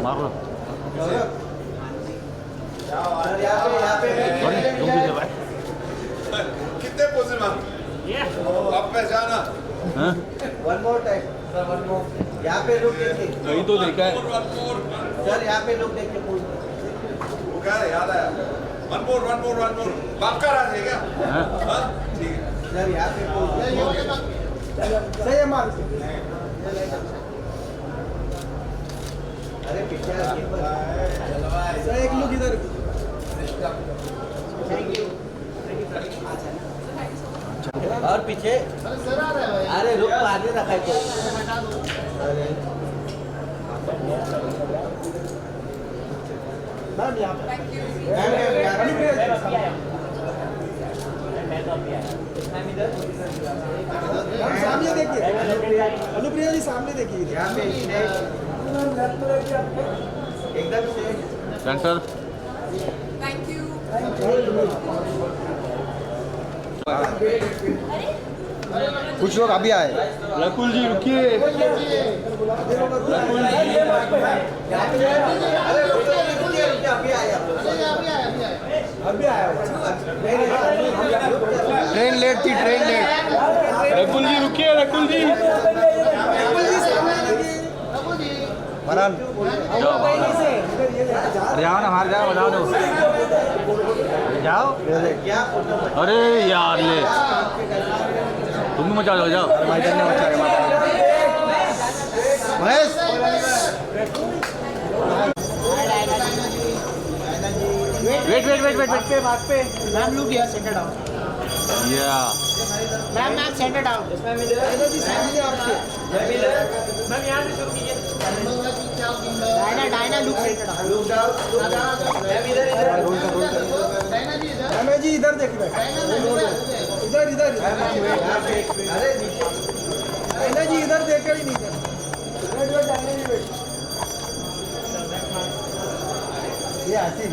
मारो कितने पोज़ मांगे आप पहचाना one more time sir one more यहाँ पे लोग देखिए कहीं तो देखा है सर यहाँ पे लोग देखिए वो क्या है याद आया वन मोर बाका राज है क्या हाँ ठीक है सर यहाँ पे सही है मार अरे पीछे सर एक लोग इधर और पीछे अरे रुक आगे रखा है अरे सामने देखिए अनुप्रिया जी सामने देखिए यहाँ पे एकदम सेंटर थैंक यू कुछ लोग अभी आए रकुल जी रुकिए रकुल जी ट्रेन लेट थी ट्रेन लेट रकुल जी रुकिए रकुल जी मरान जाओ ना बाहर जाओ बताओ जाओ अरे यार ले तुम भी मचा दो जाओ महेश वेट पे बात पे ma'am look here centre down या मैम सेंटर डाउन जी सामने आपके मैम यहां से शुरू कीजिए Diana look centre down look down ma'am इधर जी इधर देखिए इधर अरे नीचे डायना जी इधर देख ही नहीं वेट डायना जी वेट ये आसिफ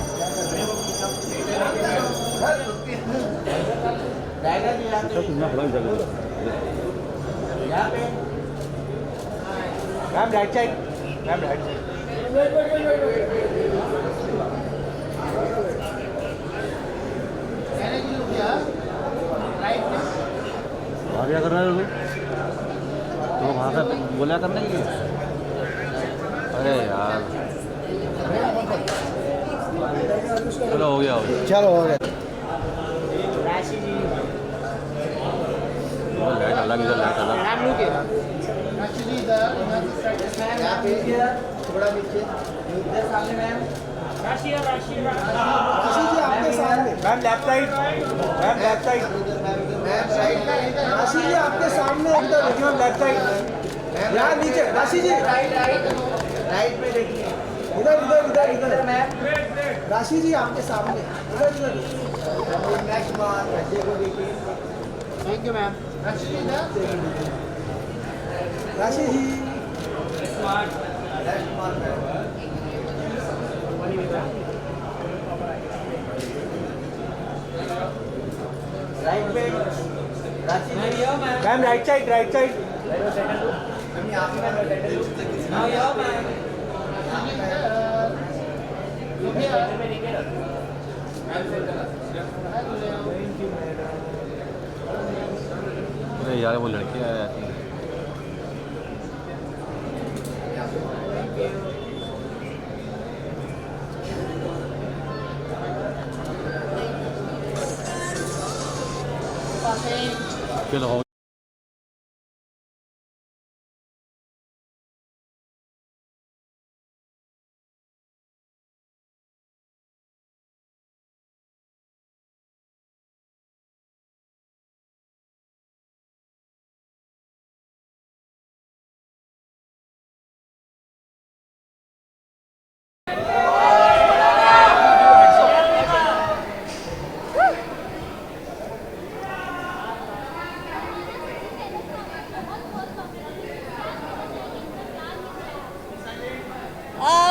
डायना जी यहाँ पे मैम राइट साइड वहाँ क्या कर रहे हो तो वहाँ का बोला करने के लिए अरे यार चलो हो गया चलो हो गया लाइट अलग इधर लाइट अलग थोड़ा नीचे इधर सामने मैम राशि जी आपके सामने मैम लेफ्ट साइड राशि जी आपके सामने एकदम मैम लेफ्ट साइड यहाँ नीचे राशि जी राइट पे देखिए इधर मैम राशि जी आपके सामने इधर नेक्स्ट बार बच्चे को देखिए थैंक यू मैम राशि जी राइट पे राशि जी मैम राइट साइड अरे यार वो लड़की आया चलो हो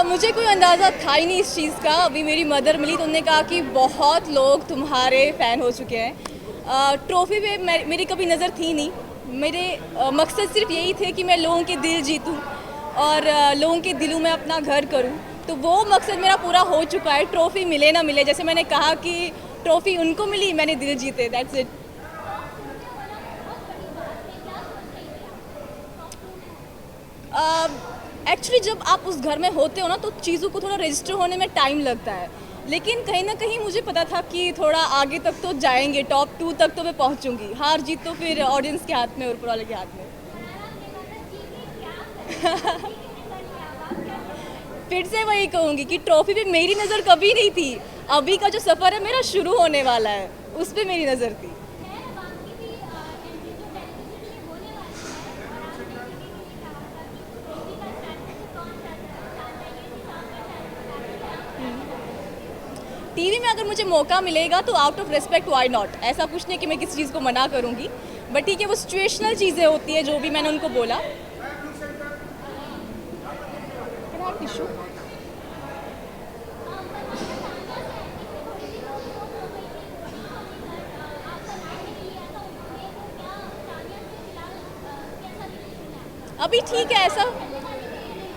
मुझे कोई अंदाज़ा था ही नहीं इस चीज़ का। अभी मेरी मदर मिली तो उन्होंने कहा कि बहुत लोग तुम्हारे फ़ैन हो चुके हैं। ट्रॉफ़ी पे मेरी कभी नज़र थी नहीं। मेरे मकसद सिर्फ यही थे कि मैं लोगों के दिल जीतूं। और लोगों के दिलों में अपना घर करूं, तो वो मकसद मेरा पूरा हो चुका है। ट्रॉफी मिले ना मिले, जैसे मैंने कहा कि ट्रॉफी उनको मिली, मैंने दिल जीते, दैट्स इट। एक्चुअली जब आप उस घर में होते हो ना, तो चीज़ों को थोड़ा रजिस्टर होने में टाइम लगता है, लेकिन कहीं ना कहीं मुझे पता था कि थोड़ा आगे तक तो जाएंगे, टॉप 2 तक तो मैं पहुंचूंगी। हार जीत तो फिर ऑडियंस के हाथ में, ऊपर वाले के हाथ में। फिर से वही कहूँगी कि ट्रॉफी पे मेरी नज़र कभी नहीं थी। अभी का जो सफ़र है मेरा शुरू होने वाला है, उस पर मेरी नज़र थी। टीवी में अगर मुझे मौका मिलेगा तो out of respect why not, ऐसा कुछ नहीं कि मैं किसी चीज़ को मना करूँगी, बट ठीक है, वो सिचुएशनल चीज़ें होती है, जो भी मैंने उनको बोला। टिश्यू अभी ठीक है। ऐसा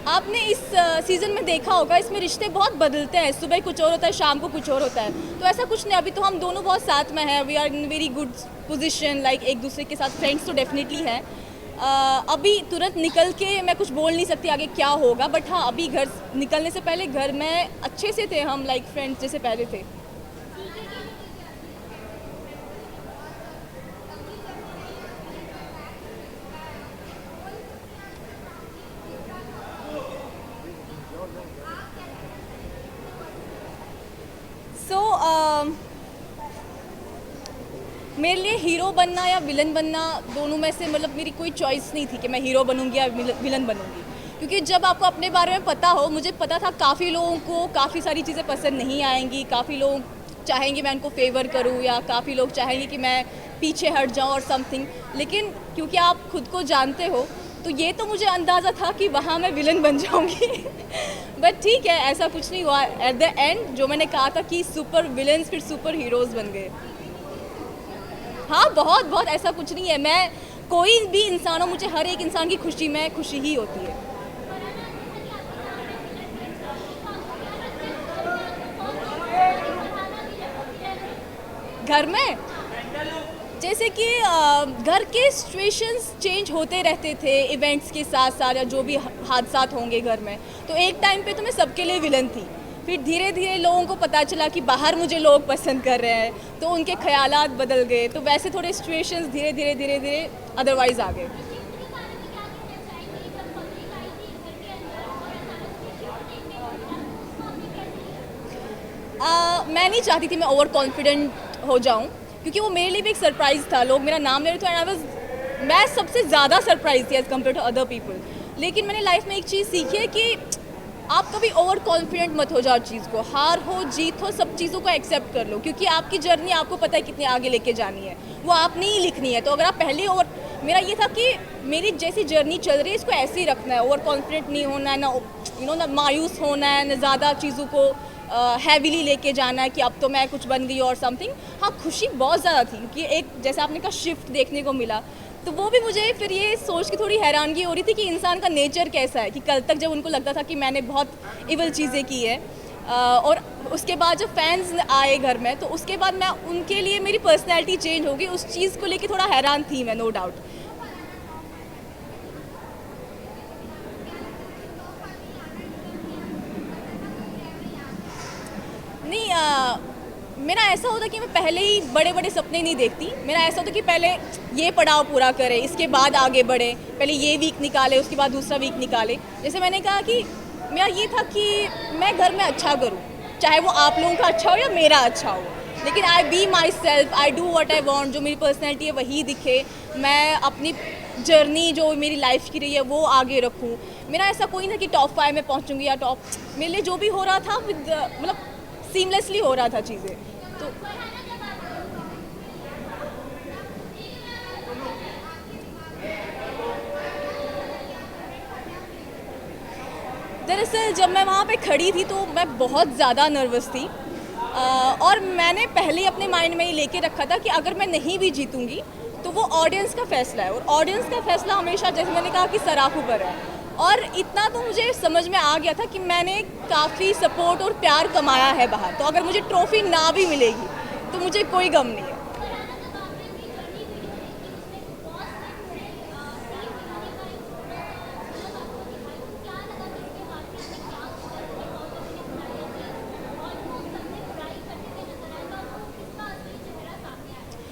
आपने इस सीज़न में देखा होगा, इसमें रिश्ते बहुत बदलते हैं, सुबह कुछ और होता है, शाम को कुछ और होता है, तो ऐसा कुछ नहीं। अभी तो हम दोनों बहुत साथ में हैं, we are in very good position, like एक दूसरे के साथ फ्रेंड्स तो डेफिनेटली हैं। अभी तुरंत निकल के मैं कुछ बोल नहीं सकती आगे क्या होगा, बट हाँ, अभी घर निकलने से पहले घर में अच्छे से थे हम, लाइक फ्रेंड्स जैसे पहले थे। मेरे लिए हीरो बनना या विलन बनना, दोनों में से मतलब मेरी कोई चॉइस नहीं थी कि मैं हीरो बनूंगी या विलन बनूंगी, क्योंकि जब आपको अपने बारे में पता हो, मुझे पता था काफ़ी लोगों को काफ़ी सारी चीज़ें पसंद नहीं आएंगी, काफ़ी लोग चाहेंगे मैं उनको फेवर करूं, या काफ़ी लोग चाहेंगे कि मैं पीछे हट जाऊं और समथिंग, लेकिन क्योंकि आप खुद को जानते हो, तो ये तो मुझे अंदाज़ा था कि वहाँ मैं विलन बन जाऊँगी। बट ठीक है, ऐसा कुछ नहीं हुआ। एट द एंड जो मैंने कहा था कि सुपर विलन्स फिर सुपर हीरोज़ बन गए। हाँ, बहुत बहुत ऐसा कुछ नहीं है। मैं कोई भी इंसान हो, मुझे हर एक इंसान की खुशी में खुशी ही होती है। घर में जैसे कि घर के सिचुएशंस चेंज होते रहते थे इवेंट्स के साथ साथ, या जो भी हादसात होंगे घर में, तो एक टाइम पे तो मैं सबके लिए विलन थी। फिर धीरे धीरे लोगों को पता चला कि बाहर मुझे लोग पसंद कर रहे हैं, तो उनके ख्यालात बदल गए, तो वैसे थोड़े सिचुएशंस धीरे धीरे अदरवाइज आ गए। मैं नहीं चाहती थी मैं ओवर कॉन्फिडेंट हो जाऊं, क्योंकि वो मेरे लिए भी एक सरप्राइज़ था। लोग मेरा नाम ले रहे थे, एंड मैं सबसे ज़्यादा सरप्राइज थी as compared to other people. लेकिन मैंने लाइफ में एक चीज़ सीखी है कि आप कभी ओवर कॉन्फिडेंट मत हो जाओ चीज़ को, हार हो जीत हो, सब चीज़ों को एक्सेप्ट कर लो, क्योंकि आपकी जर्नी आपको पता है कितनी आगे लेके जानी है, वो आपने ही लिखनी है। तो अगर आप पहले मेरा ये था कि मेरी जैसी जर्नी चल रही है इसको ऐसे ही रखना है, ओवर कॉन्फिडेंट नहीं होना है, ना ना मायूस होना है, ना ज़्यादा चीज़ों को हैवीली लेके जाना है कि अब तो मैं कुछ बन गई और समथिंग। हाँ, खुशी बहुत ज़्यादा थी, क्योंकि एक जैसे आपने कहा शिफ्ट देखने को मिला, तो वो भी मुझे फिर ये सोच के थोड़ी हैरानगी हो रही थी कि इंसान का नेचर कैसा है, कि कल तक जब उनको लगता था कि मैंने बहुत इवल चीज़ें की है, और उसके बाद जब फैंस आए घर में, तो उसके बाद मैं उनके लिए मेरी पर्सनैलिटी चेंज हो गई। उस चीज़ को लेके थोड़ा हैरान थी मैं, नो डाउट। नहीं, मेरा ऐसा होता कि मैं पहले ही बड़े बड़े सपने नहीं देखती। मेरा ऐसा होता कि पहले ये पड़ाव पूरा करें, इसके बाद आगे बढ़े, पहले ये वीक निकाले, उसके बाद दूसरा वीक निकाले। जैसे मैंने कहा कि मेरा ये था कि मैं घर में अच्छा करूं, चाहे वो आप लोगों का अच्छा हो या मेरा अच्छा हो, लेकिन I be myself, I do what I want, जो मेरी पर्सनैलिटी है वही दिखे, मैं अपनी जर्नी जो मेरी लाइफ की रही है वो आगे रखूँ। मेरा ऐसा कोई ना कि टॉप 5 में पहुँचूँगी या टॉप, मेरे लिए जो भी हो रहा था विद मतलब सीमलेसली हो रहा था चीज़ें। तो दरअसल जब मैं वहाँ पे खड़ी थी तो मैं बहुत ज़्यादा नर्वस थी, और मैंने पहले ही अपने माइंड में ये लेके रखा था कि अगर मैं नहीं भी जीतूंगी तो वो ऑडियंस का फैसला है, और ऑडियंस का फैसला हमेशा, जैसे मैंने कहा कि सराखों पर है। और इतना तो मुझे समझ में आ गया था कि मैंने काफ़ी सपोर्ट और प्यार कमाया है बाहर, तो अगर मुझे ट्रॉफी ना भी मिलेगी तो मुझे कोई गम नहीं है।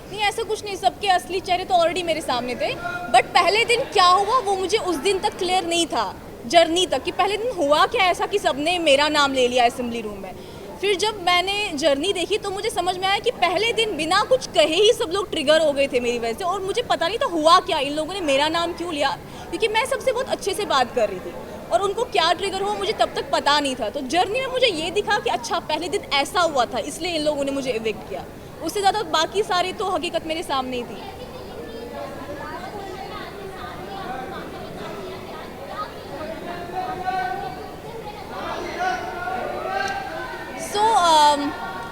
नहीं, ऐसा कुछ नहीं, सबके असली चेहरे तो ऑलरेडी मेरे सामने थे, बट पहले दिन क्या हुआ वो मुझे उस दिन तक क्लियर नहीं था, जर्नी तक, कि पहले दिन हुआ क्या ऐसा कि सबने मेरा नाम ले लिया असेंबली रूम में। फिर जब मैंने जर्नी देखी तो मुझे समझ में आया कि पहले दिन बिना कुछ कहे ही सब लोग ट्रिगर हो गए थे मेरी वजह से, और मुझे पता नहीं था हुआ क्या, इन लोगों ने मेरा नाम क्यों लिया, क्योंकि मैं सबसे बहुत अच्छे से बात कर रही थी और उनको क्या ट्रिगर हुआ मुझे तब तक पता नहीं था। तो जर्नी में मुझे ये दिखा कि अच्छा पहले दिन ऐसा हुआ था, इसलिए इन लोगों ने मुझे इविक्ट किया। उससे ज़्यादा बाकी सारी तो हकीकत मेरे सामने ही थी।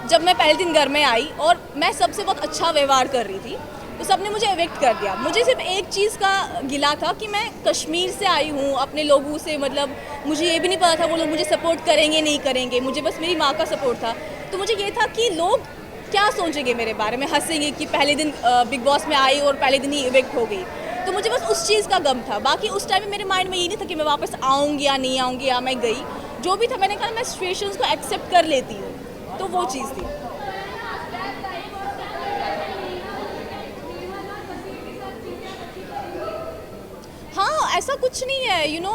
जब मैं पहले दिन घर में आई और मैं सबसे बहुत अच्छा व्यवहार कर रही थी तो सबने मुझे इविक्ट कर दिया। मुझे सिर्फ एक चीज़ का गिला था कि मैं कश्मीर से आई हूँ, अपने लोगों से, मतलब मुझे ये भी नहीं पता था वो लोग मुझे सपोर्ट करेंगे नहीं करेंगे, मुझे बस मेरी माँ का सपोर्ट था। तो मुझे ये था कि लोग क्या सोचेंगे मेरे बारे में, हंसेंगे कि पहले दिन बिग बॉस में आई और पहले दिन ही इविक्ट हो गई। तो मुझे बस उस चीज़ का गम था, बाकी उस टाइम में मेरे माइंड में ये नहीं था कि मैं वापस आऊँगी या नहीं आऊँगी या मैं गई। जो भी था मैंने कहा मैं सिचुएशंस को एक्सेप्ट कर लेती हूँ, तो वो चीज़ थी। हाँ, ऐसा कुछ नहीं है, यू नो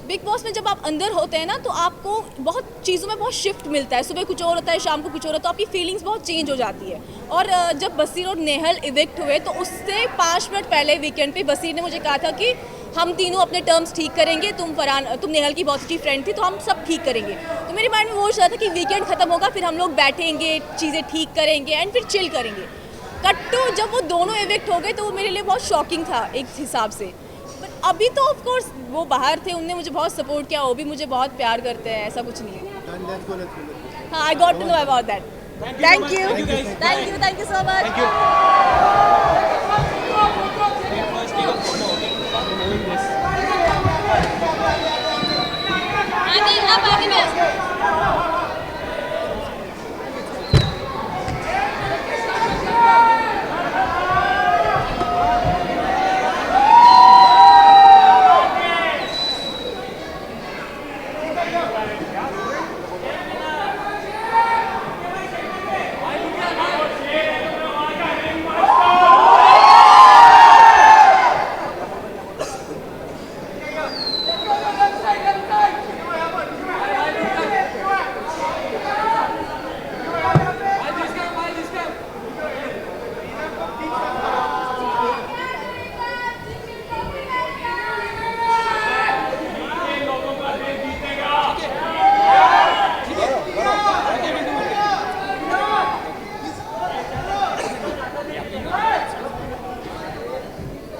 बिग बॉस में जब आप अंदर होते हैं ना तो आपको बहुत चीज़ों में बहुत शिफ्ट मिलता है, सुबह कुछ और होता है, शाम को कुछ और होता है, तो आपकी फीलिंग्स बहुत चेंज हो जाती है। और जब बसीर और नेहल इविक्ट हुए तो उससे 5 मिनट पहले वीकेंड पे बसीर ने मुझे कहा था कि हम तीनों अपने टर्म्स ठीक करेंगे, तुम नेहल की बहुत अच्छी फ्रेंड थी तो हम सब ठीक करेंगे। तो मेरे माइंड में वो चल रहा था कि वीकेंड ख़त्म होगा, फिर हम लोग बैठेंगे, चीज़ें ठीक करेंगे एंड फिर चिल करेंगे। कट्टू जब वो दोनों इविक्ट हो गए तो वो मेरे लिए बहुत शॉकिंग था एक हिसाब से। बट अभी तो ऑफ कोर्स वो बाहर थे, उनने मुझे बहुत सपोर्ट किया, वो भी मुझे बहुत प्यार करते हैं, ऐसा कुछ नहीं है। हाँ, I got to know about that. Thank you so much.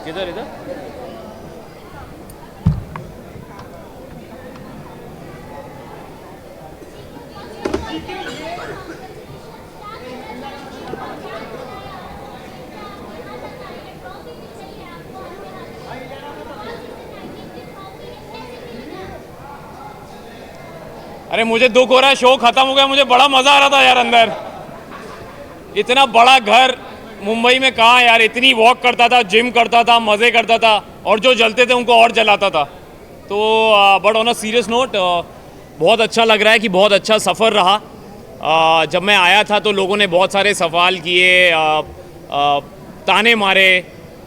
किधर इधर? अरे मुझे दुख हो रहा है, शो खत्म हो गया, मुझे बड़ा मजा आ रहा था यार अंदर। इतना बड़ा घर मुंबई में कहाँ यार, इतनी वॉक करता था, जिम करता था, मज़े करता था, और जो जलते थे उनको और जलाता था। तो but on a serious note बहुत अच्छा लग रहा है कि बहुत अच्छा सफ़र रहा। जब मैं आया था तो लोगों ने बहुत सारे सवाल किए, ताने मारे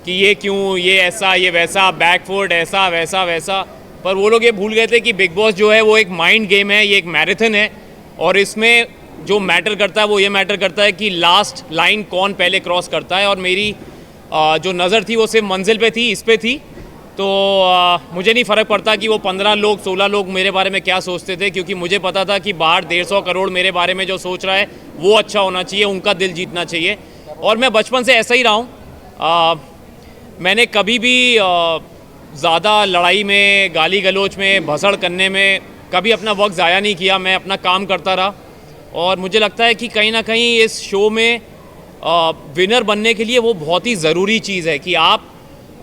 कि ये क्यों, ये ऐसा, ये वैसा, बैकफुट ऐसा वैसा वैसा, पर वो लोग ये भूल गए थे कि बिग बॉस जो है वो एक माइंड गेम है, ये एक मैराथन है, और इसमें जो मैटर करता है वो ये मैटर करता है कि लास्ट लाइन कौन पहले क्रॉस करता है। और मेरी जो नज़र थी वो सिर्फ मंजिल पे थी, इस पे थी। तो मुझे नहीं फ़र्क पड़ता कि वो 15 लोग 16 लोग मेरे बारे में क्या सोचते थे, क्योंकि मुझे पता था कि बाहर 150 करोड़ मेरे बारे में जो सोच रहा है वो अच्छा होना चाहिए, उनका दिल जीतना चाहिए। और मैं बचपन से ऐसा ही रहा हूँ। मैंने कभी भी ज़्यादा लड़ाई में, गाली गलोच में, भसड़ करने में कभी अपना वक्त ज़ाया नहीं किया। मैं अपना काम करता रहा, और मुझे लगता है कि कहीं ना कहीं इस शो में विनर बनने के लिए वो बहुत ही ज़रूरी चीज़ है कि आप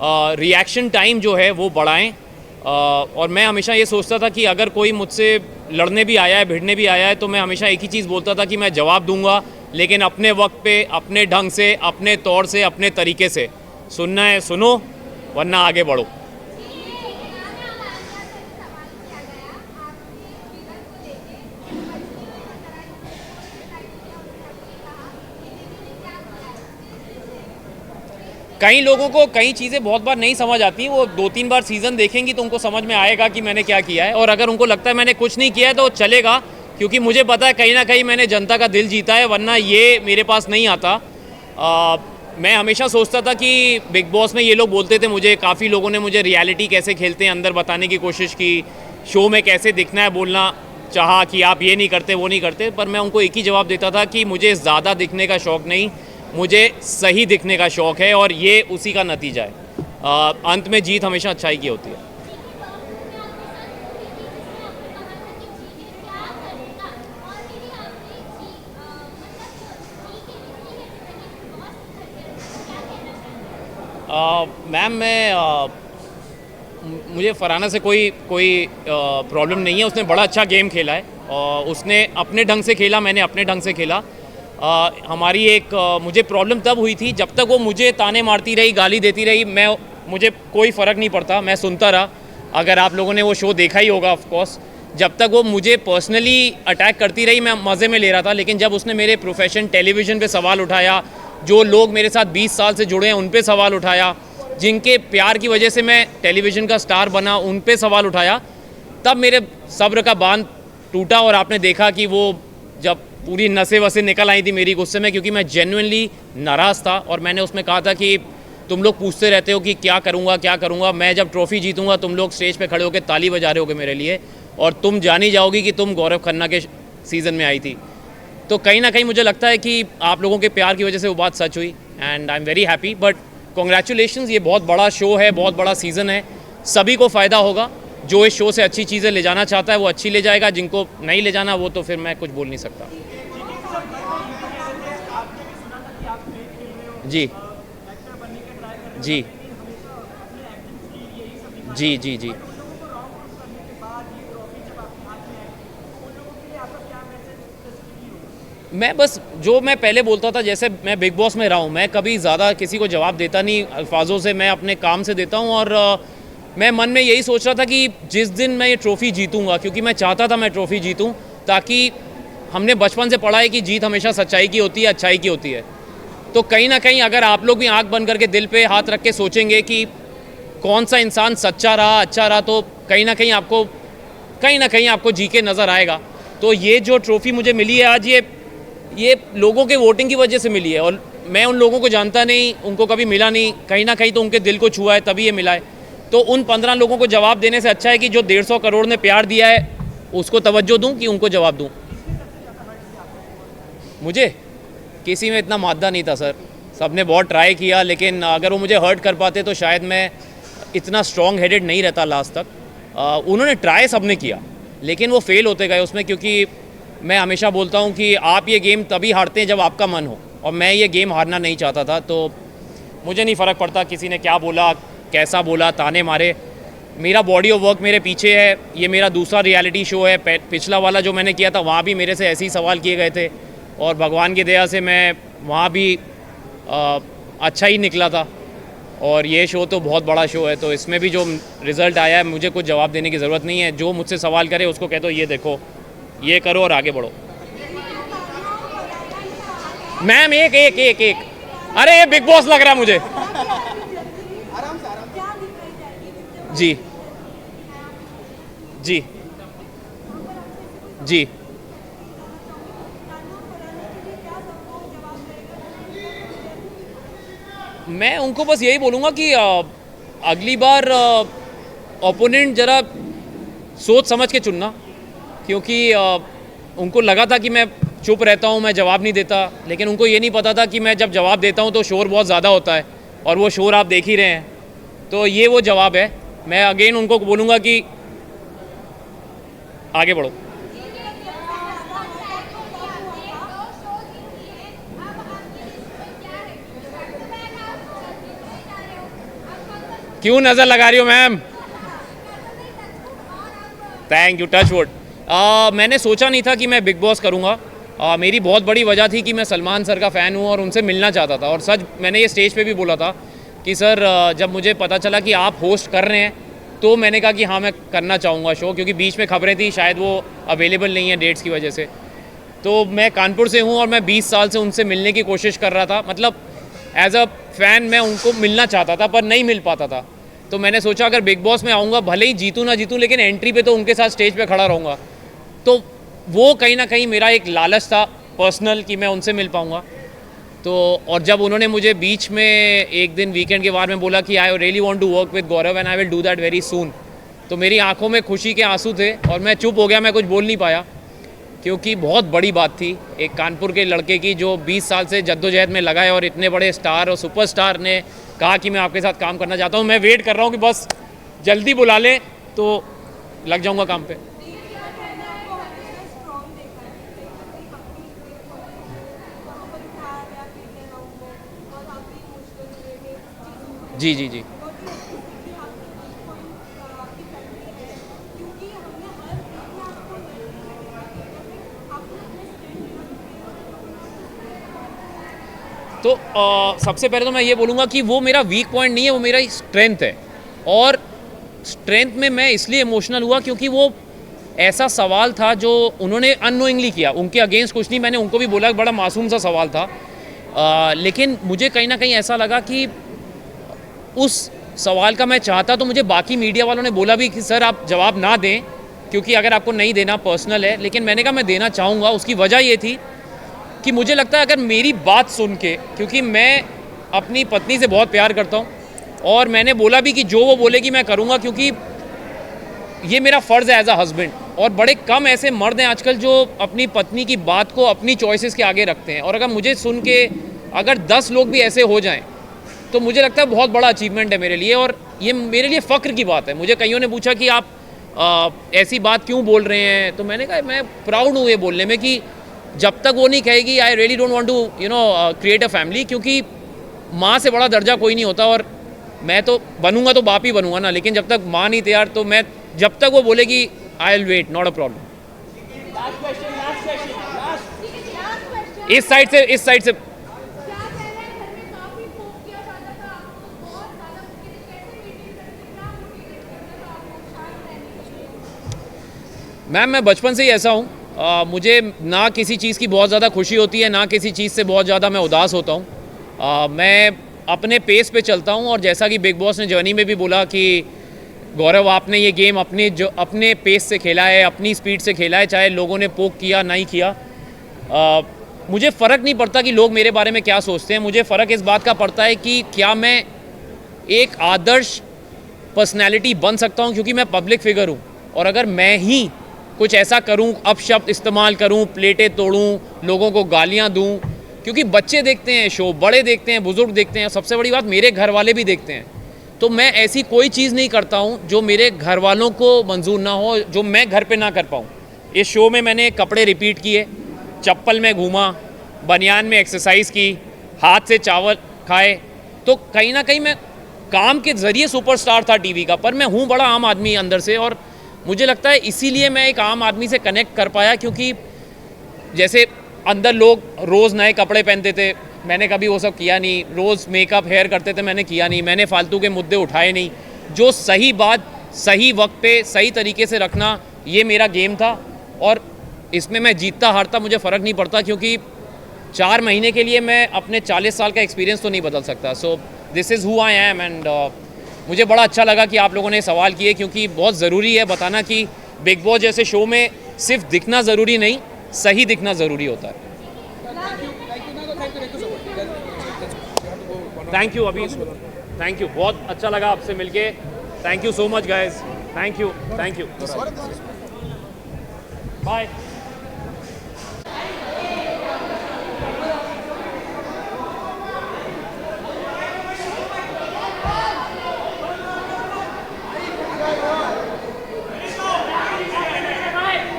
रिएक्शन टाइम जो है वो बढ़ाएं। और मैं हमेशा ये सोचता था कि अगर कोई मुझसे लड़ने भी आया है, भिड़ने भी आया है, तो मैं हमेशा एक ही चीज़ बोलता था कि मैं जवाब दूंगा, लेकिन अपने वक्त पे, अपने ढंग से, अपने तौर से, अपने तरीके से। सुनना है सुनो, वरना आगे बढ़ो। कई लोगों को कई चीज़ें बहुत बार नहीं समझ आती, वो 2-3 बार सीज़न देखेंगी तो उनको समझ में आएगा कि मैंने क्या किया है। और अगर उनको लगता है मैंने कुछ नहीं किया है तो चलेगा, क्योंकि मुझे पता है कहीं ना कहीं मैंने जनता का दिल जीता है, वरना ये मेरे पास नहीं आता। मैं हमेशा सोचता था कि बिग बॉस में ये लोग बोलते थे मुझे, काफ़ी लोगों ने मुझे रियलिटी कैसे खेलते हैं अंदर बताने की कोशिश की, शो में कैसे दिखना है बोलना चाहा कि आप ये नहीं करते वो नहीं करते, पर मैं उनको एक ही जवाब देता था कि मुझे ज़्यादा दिखने का शौक़ नहीं, मुझे सही दिखने का शौक़ है, और ये उसी का नतीजा है। अंत में जीत हमेशा अच्छाई की होती है। मैम मुझे फरहाना से कोई प्रॉब्लम नहीं है। उसने बड़ा अच्छा गेम खेला है, उसने अपने ढंग से खेला, मैंने अपने ढंग से खेला। हमारी एक मुझे प्रॉब्लम तब हुई थी जब तक वो मुझे ताने मारती रही, गाली देती रही, मुझे कोई फ़र्क नहीं पड़ता, मैं सुनता रहा। अगर आप लोगों ने वो शो देखा ही होगा ऑफ कोर्स, जब तक वो मुझे पर्सनली अटैक करती रही मैं मज़े में ले रहा था। लेकिन जब उसने मेरे प्रोफेशन टेलीविज़न पे सवाल उठाया, जो लोग मेरे साथ 20 साल से जुड़े हैं उन पे सवाल उठाया, जिनके प्यार की वजह से मैं टेलीविज़न का स्टार बना उन पे सवाल उठाया, तब मेरे सब्र का बांध टूटा। और आपने देखा कि वो जब पूरी नसें वसें निकल आई थी मेरी गुस्से में, क्योंकि मैं जेन्युइनली नाराज़ था। और मैंने उसमें कहा था कि तुम लोग पूछते रहते हो कि क्या करूँगा, मैं जब ट्रॉफ़ी जीतूंगा तुम लोग स्टेज पे खड़े होकर ताली बजा रहे होगे मेरे लिए, और तुम जान ही जाओगी कि तुम गौरव खन्ना के सीज़न में आई थी। तो कहीं ना कहीं मुझे लगता है कि आप लोगों के प्यार की वजह से वो बात सच हुई, and I am very happy. But congratulations, ये बहुत बड़ा शो है, बहुत बड़ा सीज़न है, सभी को फ़ायदा होगा। जो इस शो से अच्छी चीज़ें ले जाना चाहता है वो अच्छी ले जाएगा, जिनको नहीं ले जाना वो तो फिर मैं कुछ बोल नहीं सकता। जी जी जी जी जी मैं बस जो मैं पहले बोलता था, जैसे मैं बिग बॉस में रहा हूँ, मैं कभी ज़्यादा किसी को जवाब देता नहीं अल्फाजों से, मैं अपने काम से देता हूँ। और मैं मन में यही सोच रहा था कि जिस दिन मैं ये ट्रॉफ़ी जीतूँगा, क्योंकि मैं चाहता था मैं ट्रॉफ़ी जीतूँ, ताकि हमने बचपन से पढ़ा है कि जीत हमेशा सच्चाई की होती है, अच्छाई की होती है। तो कहीं ना कहीं अगर आप लोग भी आंख बंद करके दिल पे हाथ रख के सोचेंगे कि कौन सा इंसान सच्चा रहा, अच्छा रहा, तो कहीं ना कहीं आपको जी के नज़र आएगा। तो ये जो ट्रॉफ़ी मुझे मिली है आज, ये लोगों के वोटिंग की वजह से मिली है, और मैं उन लोगों को जानता नहीं, उनको कभी मिला नहीं, कहीं ना कहीं तो उनके दिल को छुआ है तभी ये मिला है। तो उन 15 लोगों को जवाब देने से अच्छा है कि जो 150 करोड़ ने प्यार दिया है उसको तवज्जो दूं कि उनको जवाब दूं। मुझे किसी में इतना मादा नहीं था सर, सबने बहुत ट्राई किया, लेकिन अगर वो मुझे हर्ट कर पाते तो शायद मैं इतना स्ट्रॉन्ग हेडेड नहीं रहता लास्ट तक। उन्होंने ट्राई सबने किया, लेकिन वो फेल होते गए उसमें, क्योंकि मैं हमेशा बोलता हूँ कि आप ये गेम तभी हारते हैं जब आपका मन हो, और मैं ये गेम हारना नहीं चाहता था। तो मुझे नहीं फ़र्क पड़ता किसी ने क्या बोला, कैसा बोला, ताने मारे। मेरा बॉडी ऑफ वर्क मेरे पीछे है, ये मेरा दूसरा रियलिटी शो है। पिछला वाला जो मैंने किया था वहाँ भी मेरे से ऐसे ही सवाल किए गए थे, और भगवान की दया से मैं वहाँ भी अच्छा ही निकला था। और ये शो तो बहुत बड़ा शो है, तो इसमें भी जो रिज़ल्ट आया है मुझे कुछ जवाब देने की ज़रूरत नहीं है। जो मुझसे सवाल करे उसको कह दो ये देखो, ये करो और आगे बढ़ो। मैम एक अरे ये बिग बॉस लग रहा है मुझे। जी जी जी मैं उनको बस यही बोलूँगा कि अगली बार ओपोनेंट ज़रा सोच समझ के चुनना, क्योंकि उनको लगा था कि मैं चुप रहता हूँ, मैं जवाब नहीं देता, लेकिन उनको ये नहीं पता था कि मैं जब जवाब देता हूँ तो शोर बहुत ज़्यादा होता है, और वो शोर आप देख ही रहे हैं। तो ये वो जवाब है। मैं अगेन उनको बोलूँगा कि आगे बढ़ो। क्यों नज़र लगा रही हो ma'am? Thank you, touch wood. मैंने सोचा नहीं था कि मैं बिग बॉस करूँगा। मेरी बहुत बड़ी वजह थी कि मैं सलमान सर का फ़ैन हूँ और उनसे मिलना चाहता था। और सच मैंने ये स्टेज पे भी बोला था कि सर जब मुझे पता चला कि आप होस्ट कर रहे हैं तो मैंने कहा कि हाँ मैं करना चाहूँगा शो, क्योंकि बीच में खबरें थी शायद वो अवेलेबल नहीं है डेट्स की वजह से। तो मैं कानपुर से हूँ और मैं 20 साल से उनसे मिलने की कोशिश कर रहा था, मतलब एज अ फ़ैन मैं उनको मिलना चाहता था पर नहीं मिल पाता था। तो मैंने सोचा अगर बिग बॉस में आऊँगा, भले ही जीतूँ ना जीतूँ, लेकिन एंट्री पे तो उनके साथ स्टेज पे खड़ा रहूँगा। तो वो कहीं ना कहीं मेरा एक लालच था पर्सनल कि मैं उनसे मिल पाऊँगा। तो और जब उन्होंने मुझे बीच में एक दिन वीकेंड के बारे में बोला कि I really want to work with Gaurav and I will do that very soon, तो मेरी आंखों में खुशी के आंसू थे और मैं चुप हो गया, मैं कुछ बोल नहीं पाया, क्योंकि बहुत बड़ी बात थी एक कानपुर के लड़के की जो 20 साल से जद्दोजहद में लगा है और इतने बड़े स्टार और सुपरस्टार ने कहा कि मैं आपके साथ काम करना चाहता हूँ। मैं वेट कर रहा हूँ कि बस जल्दी बुला ले तो लग जाऊँगा काम पे। जी जी जी। तो सबसे पहले तो मैं ये बोलूँगा कि वो मेरा वीक पॉइंट नहीं है, वो मेरा स्ट्रेंथ है। और स्ट्रेंथ में मैं इसलिए इमोशनल हुआ क्योंकि वो ऐसा सवाल था जो उन्होंने अननोइंगली किया, उनके अगेंस्ट कुछ नहीं, मैंने उनको भी बोला बड़ा मासूम सा सवाल था, लेकिन मुझे कहीं ना कहीं ऐसा लगा कि उस सवाल का मैं चाहता तो मुझे बाकी मीडिया वालों ने बोला भी कि सर आप जवाब ना दें क्योंकि अगर आपको नहीं देना पर्सनल है, लेकिन मैंने कहा मैं देना चाहूँगा। उसकी वजह ये थी कि मुझे लगता है अगर मेरी बात सुन के, क्योंकि मैं अपनी पत्नी से बहुत प्यार करता हूँ और मैंने बोला भी कि जो वो बोलेगी मैं करूँगा, क्योंकि ये मेरा फ़र्ज़ है एज अ हस्बैंड। और बड़े कम ऐसे मर्द हैं आजकल जो अपनी पत्नी की बात को अपनी चॉइसेस के आगे रखते हैं। और अगर मुझे सुन के अगर 10 लोग भी ऐसे हो जाएं तो मुझे लगता है बहुत बड़ा अचीवमेंट है मेरे लिए, और ये मेरे लिए फ़ख्र की बात है। मुझे कईयों ने पूछा कि आप ऐसी बात क्यों बोल रहे हैं, तो मैंने कहा मैं प्राउड हूँ ये बोलने में कि जब तक वो नहीं कहेगी I really don't want to create a family, क्योंकि माँ से बड़ा दर्जा कोई नहीं होता। और मैं तो बनूंगा तो बाप ही बनूंगा ना, लेकिन जब तक माँ नहीं तैयार तो मैं जब तक वो बोलेगी I will wait, not a problem. इस साइड से मैम मैं बचपन से ही ऐसा हूँ। मुझे ना किसी चीज़ की बहुत ज़्यादा खुशी होती है, ना किसी चीज़ से बहुत ज़्यादा मैं उदास होता हूँ। मैं अपने पेस पे चलता हूँ, और जैसा कि बिग बॉस ने जर्नी में भी बोला कि गौरव आपने ये गेम अपने पेस से खेला है, अपनी स्पीड से खेला है, चाहे लोगों ने पोक किया नहीं किया। मुझे फ़र्क नहीं पड़ता कि लोग मेरे बारे में क्या सोचते हैं, मुझे फ़र्क इस बात का पड़ता है कि क्या मैं एक आदर्श पर्सनैलिटी बन सकता हूँ, क्योंकि मैं पब्लिक फिगर हूँ। और अगर मैं ही कुछ ऐसा करूं, अपशब्द इस्तेमाल करूं, प्लेटें तोड़ूं, लोगों को गालियां दूं, क्योंकि बच्चे देखते हैं शो, बड़े देखते हैं, बुजुर्ग देखते हैं, सबसे बड़ी बात मेरे घर वाले भी देखते हैं। तो मैं ऐसी कोई चीज़ नहीं करता हूं जो मेरे घर वालों को मंजूर ना हो, जो मैं घर पे ना कर पाऊं। इस शो में मैंने कपड़े रिपीट किए, चप्पल में घूमा, बनियान में एक्सरसाइज की, हाथ से चावल खाए, तो कहीं ना कहीं मैं काम के ज़रिए सुपरस्टार था टीवी का, पर मैं हूँ बड़ा आम आदमी अंदर से। और मुझे लगता है इसीलिए मैं एक आम आदमी से कनेक्ट कर पाया, क्योंकि जैसे अंदर लोग रोज़ नए कपड़े पहनते थे, मैंने कभी वो सब किया नहीं। रोज़ मेकअप हेयर करते थे, मैंने किया नहीं। मैंने फालतू के मुद्दे उठाए नहीं। जो सही बात सही वक्त पे सही तरीके से रखना, ये मेरा गेम था। और इसमें मैं जीतता हारता मुझे फ़र्क नहीं पड़ता, क्योंकि 4 महीने के लिए मैं अपने 40 साल का एक्सपीरियंस तो नहीं बदल सकता। So this is who I am. And मुझे बड़ा अच्छा लगा कि आप लोगों ने सवाल किए, क्योंकि बहुत ज़रूरी है बताना कि बिग बॉस जैसे शो में सिर्फ दिखना ज़रूरी नहीं, सही दिखना ज़रूरी होता है। थैंक यू अभी, थैंक यू, बहुत अच्छा लगा आपसे मिलके। Thank you so much guys, thank you, thank you, bye.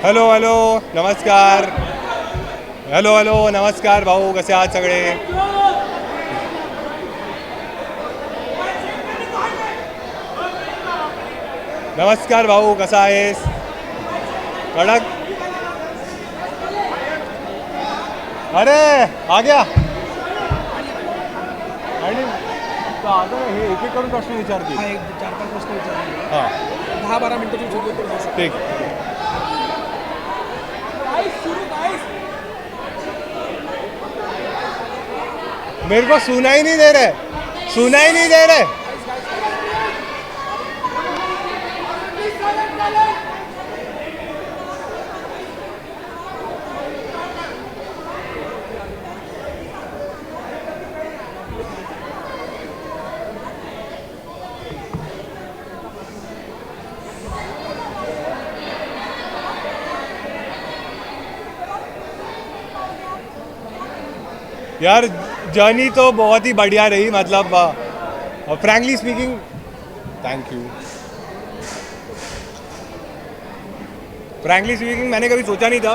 Hello hello नमस्कार, हॅलो हॅलो नमस्कार भाऊ, कसे आहात सगळे? नमस्कार भाऊ, कसा आहेस? कडक. अरे आ गया. आणि आता हे एक एक करून प्रश्न विचारतील. हा, एक 4-5 प्रश्न विचारले. हां 10-12 मिनिटाची उत्तर देऊ शकतो. ठीक. मेरे को सुना ही नहीं दे रहे, सुना ही नहीं दे रहे. यार जर्नी तो बहुत ही बढ़िया रही, मतलब frankly speaking. Thank you. Frankly speaking मैंने कभी सोचा नहीं था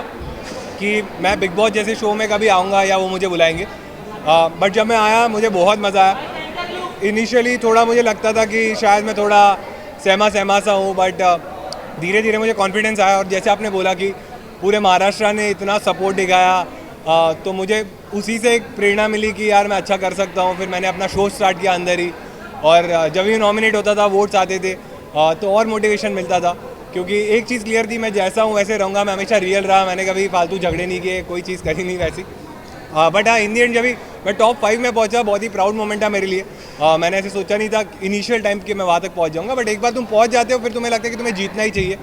कि मैं बिग बॉस जैसे शो में कभी आऊँगा या वो मुझे बुलाएंगे, बट जब मैं आया मुझे बहुत मज़ा आया. इनिशियली थोड़ा मुझे लगता था कि शायद मैं थोड़ा सहमा सा हूँ, बट धीरे धीरे मुझे कॉन्फिडेंस आया. और जैसे आपने बोला कि पूरे महाराष्ट्र ने इतना सपोर्ट दिखाया, तो मुझे उसी से एक प्रेरणा मिली कि यार मैं अच्छा कर सकता हूँ. फिर मैंने अपना शो स्टार्ट किया अंदर ही, और जब भी नॉमिनेट होता था, वोट्स आते थे, तो और मोटिवेशन मिलता था. क्योंकि एक चीज़ क्लियर थी, मैं जैसा हूँ वैसे रहूँगा. मैं हमेशा रियल रहा, मैंने कभी फालतू झगड़े नहीं किए, कोई चीज़ करी नहीं वैसी. बट हाँ, इन दी एंड जब भी मैं टॉप 5 में पहुँचा, बहुत ही प्राउड मोमेंट था मेरे लिए. मैंने ऐसे सोचा नहीं था इनिशियल टाइम कि मैं वहाँ तक पहुँच जाऊँगा, बट एक बार तुम पहुँच जाते हो फिर तुम्हें लगता है कि तुम्हें जीतना ही चाहिए.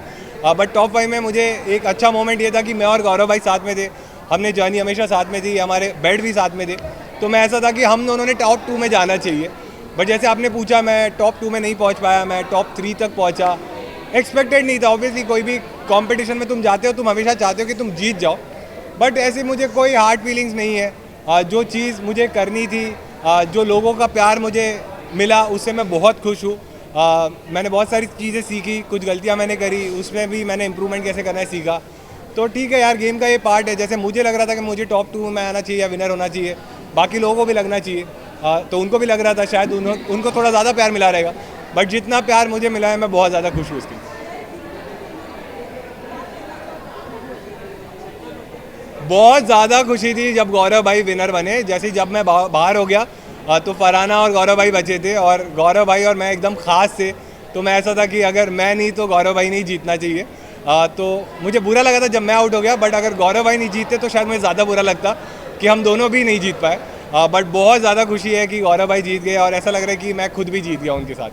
बट टॉप 5 में मुझे एक अच्छा मोमेंट ये था कि मैं और गौरव भाई साथ में थे. हमने जर्नी हमेशा साथ में थी, हमारे बेड भी साथ में थे. तो मैं ऐसा था कि हम दोनों ने टॉप 2 में जाना चाहिए. बट जैसे आपने पूछा, मैं टॉप 2 में नहीं पहुंच पाया, मैं टॉप 3 तक पहुंचा. एक्सपेक्टेड नहीं था. ऑब्वियसली कोई भी कंपटीशन में तुम जाते हो, तुम हमेशा चाहते हो कि तुम जीत जाओ. बट ऐसे मुझे कोई हार्ड फीलिंग्स नहीं है. जो चीज़ मुझे करनी थी, जो लोगों का प्यार मुझे मिला, उससे मैं बहुत खुश हूँ. मैंने बहुत सारी चीज़ें सीखी, कुछ गलतियाँ मैंने करी, उसमें भी मैंने इंप्रूवमेंट कैसे करना है सीखा. तो ठीक है यार, गेम का ये पार्ट है. जैसे मुझे लग रहा था कि मुझे टॉप 2 में आना चाहिए या विनर होना चाहिए, बाकी लोगों को भी लगना चाहिए. तो उनको भी लग रहा था शायद उनको थोड़ा ज़्यादा प्यार मिला रहेगा. बट जितना प्यार मुझे मिला है, मैं बहुत ज़्यादा खुश हूँ उसकी. बहुत ज़्यादा खुशी थी जब गौरव भाई विनर बने. जैसे जब मैं बाहर हो गया, तो फरहाना और गौरव भाई बचे थे, और गौरव भाई और मैं एकदम ख़ास थे. तो मैं ऐसा था कि अगर मैं नहीं तो गौरव भाई नहीं जीतना चाहिए. तो मुझे बुरा लगा था जब मैं आउट हो गया, बट अगर गौरव भाई नहीं जीतते तो शायद मुझे ज़्यादा बुरा लगता कि हम दोनों भी नहीं जीत पाए. बट बहुत ज़्यादा खुशी है कि गौरव भाई जीत गए, और ऐसा लग रहा है कि मैं खुद भी जीत गया उनके साथ.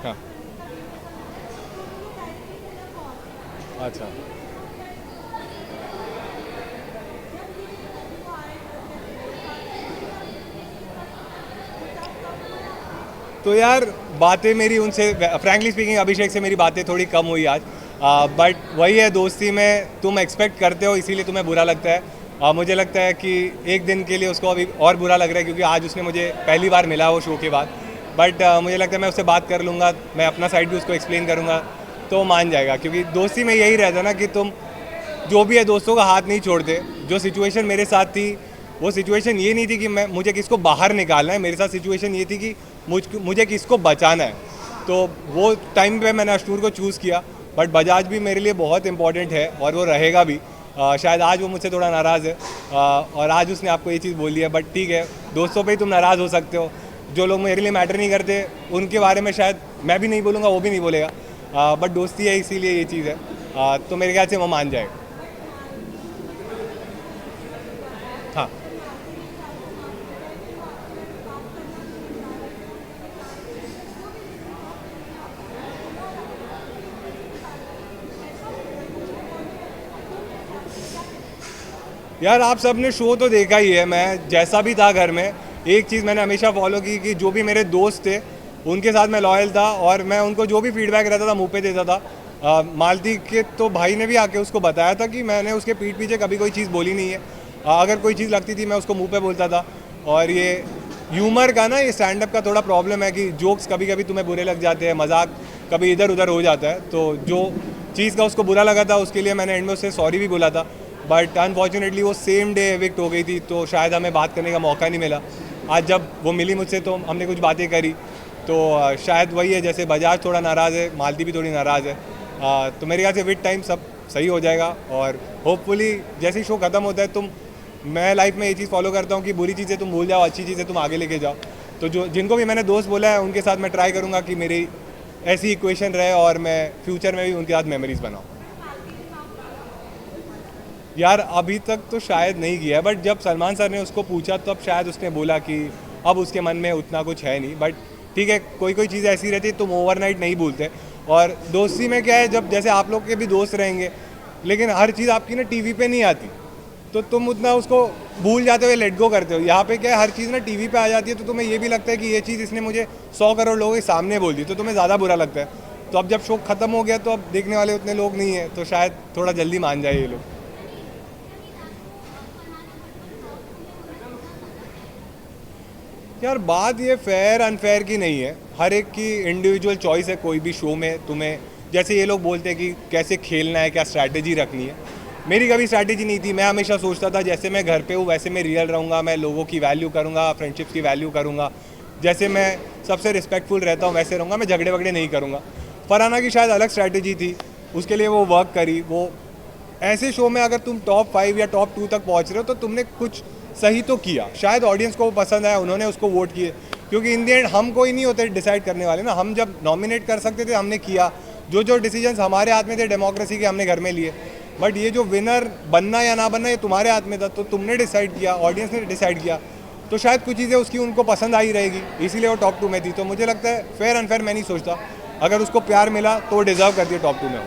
हाँ, अच्छा. तो यार बातें मेरी उनसे, फ्रैंकली स्पीकिंग अभिषेक से मेरी बातें थोड़ी कम हुई आज. बट वही है, दोस्ती में तुम एक्सपेक्ट करते हो, इसीलिए तुम्हें बुरा लगता है. मुझे लगता है कि एक दिन के लिए उसको अभी और बुरा लग रहा है, क्योंकि आज उसने मुझे पहली बार मिला वो शो के बाद. बट मुझे लगता है मैं उससे बात कर लूँगा, मैं अपना साइड भी उसको एक्सप्लेन करूँगा, तो मान जाएगा. क्योंकि दोस्ती में यही रहता ना कि तुम जो भी है दोस्तों का हाथ नहीं छोड़ते. जो सिचुएशन मेरे साथ थी, वो सिचुएशन ये नहीं थी कि मुझे किसको बाहर निकालना है. मेरे साथ सिचुएशन ये थी कि मुझे किसको बचाना है. तो वो टाइम पे मैंने अशनूर को चूज़ किया. बट बजाज भी मेरे लिए बहुत इंपॉर्टेंट है, और वो रहेगा भी. शायद आज वो मुझसे थोड़ा नाराज़ है, और आज उसने आपको ये चीज़ बोली है. बट ठीक है, दोस्तों पे ही तुम नाराज़ हो सकते हो. जो लोग मेरे लिए मैटर नहीं करते, उनके बारे में शायद मैं भी नहीं बोलूँगा, वो भी नहीं बोलेगा. बट दोस्ती है, इसीलिए ये चीज़ है. तो मेरे ख्याल से वो मान जाएगा. हाँ, यार आप सब ने शो तो देखा ही है. मैं जैसा भी था घर में, एक चीज़ मैंने हमेशा फॉलो की कि जो भी मेरे दोस्त थे उनके साथ मैं लॉयल था, और मैं उनको जो भी फीडबैक रहता था मुंह पे देता था. मालती के तो भाई ने भी आके उसको बताया था कि मैंने उसके पीठ पीछे कभी कोई चीज़ बोली नहीं है. अगर कोई चीज़ लगती थी मैं उसको मुंह पे बोलता था. और ये ह्यूमर का ना, ये स्टैंड अप का थोड़ा प्रॉब्लम है कि जोक्स कभी कभी तुम्हें बुरे लग जाते हैं, मजाक कभी इधर उधर हो जाता है. तो जो चीज़ का उसको बुरा लगा था, उसके लिए मैंने एंड में उससे सॉरी भी बोला था. बट अनफॉर्चुनेटली वो सेम डे एविक्ट हो गई थी, तो शायद हमें बात करने का मौका नहीं मिला। आज जब वो मिली मुझसे तो हमने कुछ बातें करी, तो शायद वही है, जैसे बजाज थोड़ा नाराज़ है, मालती भी थोड़ी नाराज़ है, तो मेरे ख्याल से विद टाइम सब सही हो जाएगा। और होपफुली जैसे ही शो ख़त्म होता है मैं लाइफ में ये चीज़ फॉलो करता हूँ कि बुरी चीज़ें तुम भूल जाओ, अच्छी चीज़ें तुम आगे लेके जाओ। तो जो जिनको भी मैंने दोस्त बोला है उनके साथ मैं ट्राई करूँगा कि मेरी ऐसी इक्वेशन रहे और मैं फ्यूचर में भी उनके साथ मेमोरीज बनाऊँ। यार अभी तक तो शायद नहीं किया है, बट जब सलमान सर ने उसको पूछा तब शायद उसने बोला कि अब उसके मन में उतना कुछ है नहीं। बट ठीक है, कोई कोई चीज़ ऐसी रहती है तुम ओवरनाइट नहीं भूलते। और दोस्ती में क्या है, जब जैसे आप लोग के भी दोस्त रहेंगे, लेकिन हर चीज़ आपकी ना टीवी पे नहीं आती, तो तुम उतना उसको भूल जाते हो, लेट गो करते हो। यहाँ पे क्या है, हर चीज़ ना टीवी पे आ जाती है, तो तुम्हें ये भी लगता है कि ये चीज़ इसने मुझे 100 करोड़ लोगों के सामने बोल दी, तो तुम्हें ज़्यादा बुरा लगता है। तो अब जब शो ख़त्म हो गया तो अब देखने वाले उतने लोग नहीं हैं, तो शायद थोड़ा जल्दी मान जाए ये लोग। यार बात ये फेयर अनफेयर की नहीं है, हर एक की इंडिविजुअल चॉइस है। कोई भी शो में तुम्हें, जैसे ये लोग बोलते हैं कि कैसे खेलना है, क्या स्ट्रैटेजी रखनी है, मेरी कभी स्ट्रैटेजी नहीं थी। मैं हमेशा सोचता था जैसे मैं घर पे हूँ वैसे मैं रियल रहूँगा, मैं लोगों की वैल्यू करूँगा, फ्रेंडशिप्स की वैल्यू करूँगा, जैसे मैं सबसे रिस्पेक्टफुल रहता हूँ वैसे रहूँगा, मैं झगड़े वगड़े नहीं करूँगा। फरहाना की शायद अलग स्ट्रैटेजी थी, उसके लिए वो वर्क करी। वो ऐसे शो में अगर तुम टॉप 5 या टॉप 2 तक पहुँच रहे हो तो तुमने कुछ सही तो किया, शायद ऑडियंस को वो पसंद आया, उन्होंने उसको वोट किए। क्योंकि इन द एंड हम कोई नहीं होते डिसाइड करने वाले ना, हम जब नॉमिनेट कर सकते थे हमने किया, जो डिसीजंस हमारे हाथ में थे डेमोक्रेसी के हमने घर में लिए। बट ये जो विनर बनना या ना बनना ये तुम्हारे हाथ में था, तो तुमने डिसाइड किया, ऑडियंस ने डिसाइड किया, तो शायद कुछ चीज़ें उसकी उनको पसंद आई रहेगी, इसीलिए वो टॉप 2 में थी। तो मुझे लगता है फेयर अनफेयर मैं नहीं सोचता, अगर उसको प्यार मिला तो वो डिजर्व करती है टॉप 2 में हो।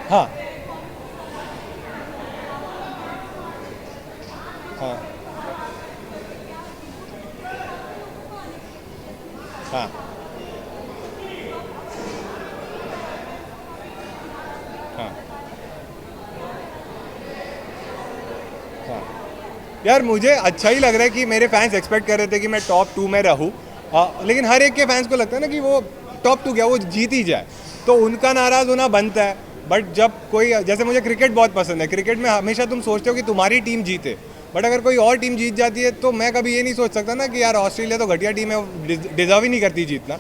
हाँ हाँ हाँ हाँ हाँ यार मुझे अच्छा ही लग रहा है कि मेरे फैंस एक्सपेक्ट कर रहे थे कि मैं टॉप 2 में रहूँ, लेकिन हर एक के फैंस को लगता है ना कि वो टॉप 2 गया वो जीत ही जाए, तो उनका नाराज़ होना बनता है। बट जब कोई, जैसे मुझे क्रिकेट बहुत पसंद है, क्रिकेट में हमेशा तुम सोचते हो कि तुम्हारी टीम जीते, बट अगर कोई और टीम जीत जाती है तो मैं कभी ये नहीं सोच सकता ना कि यार ऑस्ट्रेलिया तो घटिया टीम है, डिजर्व ही नहीं करती जीतना।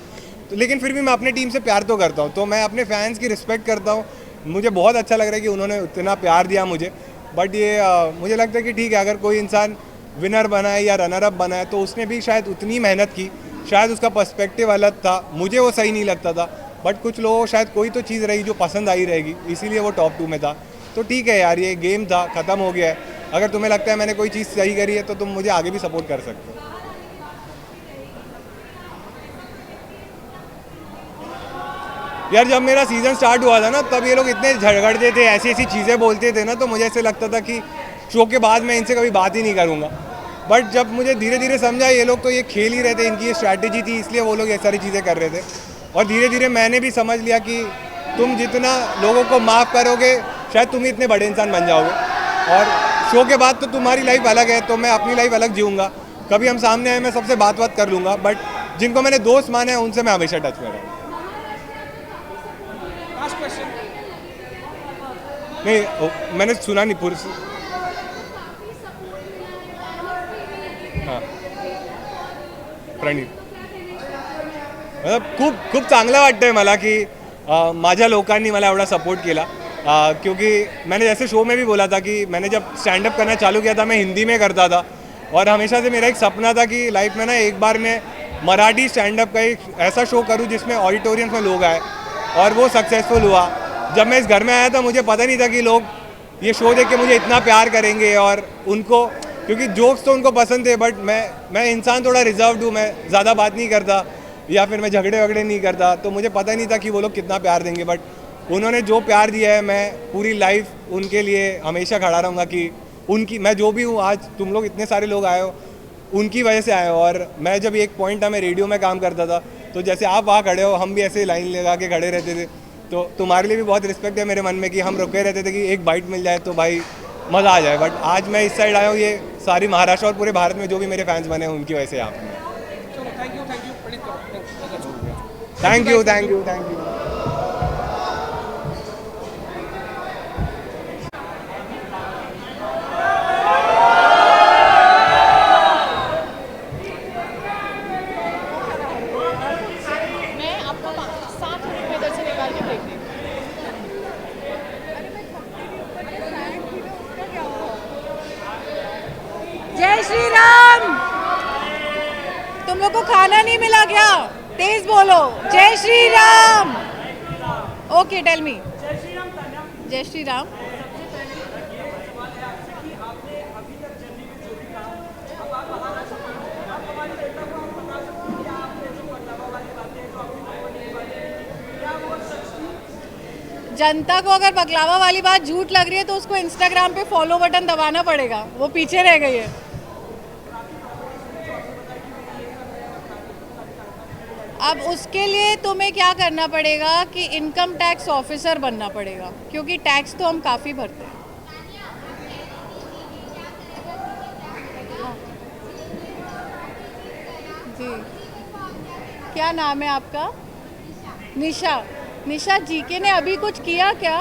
तो लेकिन फिर भी मैं अपने टीम से प्यार तो करता हूँ, तो मैं अपने फैंस की रिस्पेक्ट करता हूँ। मुझे बहुत अच्छा लग रहा है कि उन्होंने इतना प्यार दिया मुझे। बट ये मुझे लगता है कि ठीक है, अगर कोई इंसान विनर बना है या रनर अप बना है तो उसने भी शायद उतनी मेहनत की, शायद उसका पर्सपेक्टिव अलग था, मुझे वो सही नहीं लगता था, बट कुछ लोगों को शायद कोई तो चीज़ रही जो पसंद आई रहेगी, इसीलिए वो टॉप 2 में था। तो ठीक है यार, ये गेम था, ख़त्म हो गया है। अगर तुम्हें लगता है मैंने कोई चीज़ सही करी है तो तुम मुझे आगे भी सपोर्ट कर सकते हो। यार जब मेरा सीज़न स्टार्ट हुआ था ना, तब ये लोग इतने झगड़ते थे, ऐसी ऐसी चीज़ें बोलते थे ना, तो मुझे ऐसे लगता था कि शो के बाद मैं इनसे कभी बात ही नहीं करूँगा। बट जब मुझे धीरे धीरे समझा ये लोग तो ये खेल ही रहे थे, इनकी ये स्ट्रैटेजी थी, इसलिए वो लोग ये सारी चीज़ें कर रहे थे। और धीरे धीरे मैंने भी समझ लिया कि तुम जितना लोगों को माफ़ करोगे शायद तुम ही इतने बड़े इंसान बन जाओगे। और शो के बाद तो तुम्हारी लाइफ अलग है, तो मैं अपनी लाइफ अलग जीऊँगा। कभी हम सामने आए मैं सबसे बात कर लूँगा, बट जिनको मैंने दोस्त माने हैं उनसे मैं हमेशा टच में रहूँगा। नहीं मैंने सुना नहीं पूरी। हां प्रणीत, मतलब खूप चांगलं वाटतंय मला की माझ्या लोकांनी मला एवढा सपोर्ट केला, क्योंकि मैंने जैसे शो में भी बोला था कि मैंने जब स्टैंड अप करना चालू किया था मैं हिंदी में करता था, और हमेशा से मेरा एक सपना था कि लाइफ में ना एक बार मैं मराठी स्टैंड अप का एक ऐसा शो करूं जिसमें ऑडिटोरियम में लोग आए, और वो सक्सेसफुल हुआ। जब मैं इस घर में आया था मुझे पता नहीं था कि लोग ये शो देख के मुझे इतना प्यार करेंगे, और उनको, क्योंकि जोक्स तो उनको पसंद थे, बट मैं इंसान थोड़ा रिजर्व्ड हूँ, मैं ज़्यादा बात नहीं करता या फिर मैं झगड़े वगड़े नहीं करता, तो मुझे पता नहीं था कि वो लोग कितना प्यार देंगे। बट उन्होंने जो प्यार दिया है, मैं पूरी लाइफ उनके लिए हमेशा खड़ा रहूँगा कि उनकी, मैं जो भी हूँ आज, तुम लोग इतने सारे लोग आए हो उनकी वजह से आए हो। और मैं जब एक पॉइंट था मैं रेडियो में काम करता था, तो जैसे आप वहाँ खड़े हो हम भी ऐसे लाइन लगा के खड़े रहते थे, तो तुम्हारे लिए भी बहुत रिस्पेक्ट है मेरे मन में कि हम रुके रहते थे कि एक बाइट मिल जाए तो भाई मज़ा आ जाए। बट आज मैं इस साइड आया हूँ, ये सारी महाराष्ट्र और पूरे भारत में जो भी मेरे फैंस बने हैं उनकी वजह से यहाँ पर। Thank you. श्री राम। तुम लोग को खाना नहीं मिला क्या? तेज बोलो, जय Shri Ram. Okay, tell me. जय श्री राम। जनता को अगर बकलावा वाली बात झूठ लग रही है तो उसको इंस्टाग्राम पे फॉलो बटन दबाना पड़ेगा, वो पीछे रह गई है। अब उसके लिए तुम्हें क्या करना पड़ेगा कि इनकम टैक्स ऑफिसर बनना पड़ेगा, क्योंकि टैक्स तो हम काफ़ी भरते हैं। जी, क्या नाम है आपका? निशा। निशा, जीके ने अभी कुछ किया क्या?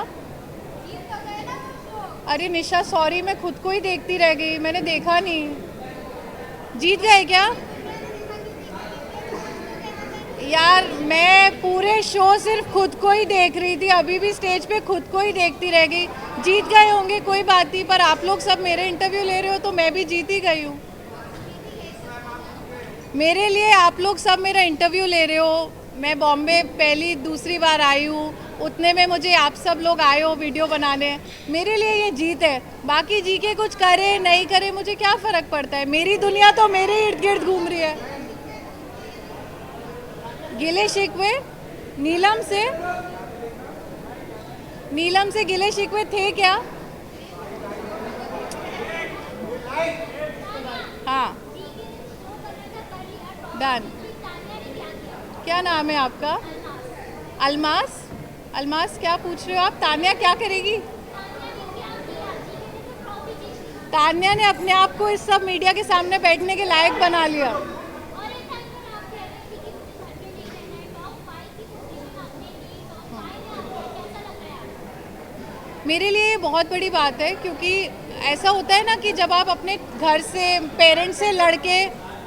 अरे निशा सॉरी, मैं खुद को ही देखती रह गई, मैंने देखा नहीं। जीत गए क्या? यार मैं पूरे शो सिर्फ खुद को ही देख रही थी, अभी भी स्टेज पे खुद को ही देखती रह गई। जीत गए होंगे कोई बात नहीं, पर आप लोग सब मेरे इंटरव्यू ले रहे हो तो मैं भी जीत ही गई हूँ। मेरे लिए आप लोग सब मेरा इंटरव्यू ले रहे हो। मैं बॉम्बे पहली दूसरी बार आई हूँ, उतने में मुझे आप सब लोग आए हो वीडियो बनाने। मेरे लिए ये जीत है। बाकी जी के कुछ करे नहीं करे मुझे क्या फ़र्क पड़ता है, मेरी दुनिया तो मेरे इर्द गिर्द घूम रही है। गिले शिकवे नीलम से गिले शिकवे थे क्या? हाँ, डन। क्या नाम है आपका? अलमास। अलमास, क्या पूछ रहे हो आप? तान्या क्या करेगी? तान्या ने अपने आप को इस सब मीडिया के सामने बैठने के लायक बना लिया। मेरे लिए ये बहुत बड़ी बात है, क्योंकि ऐसा होता है ना कि जब आप अपने घर से पेरेंट्स से लड़के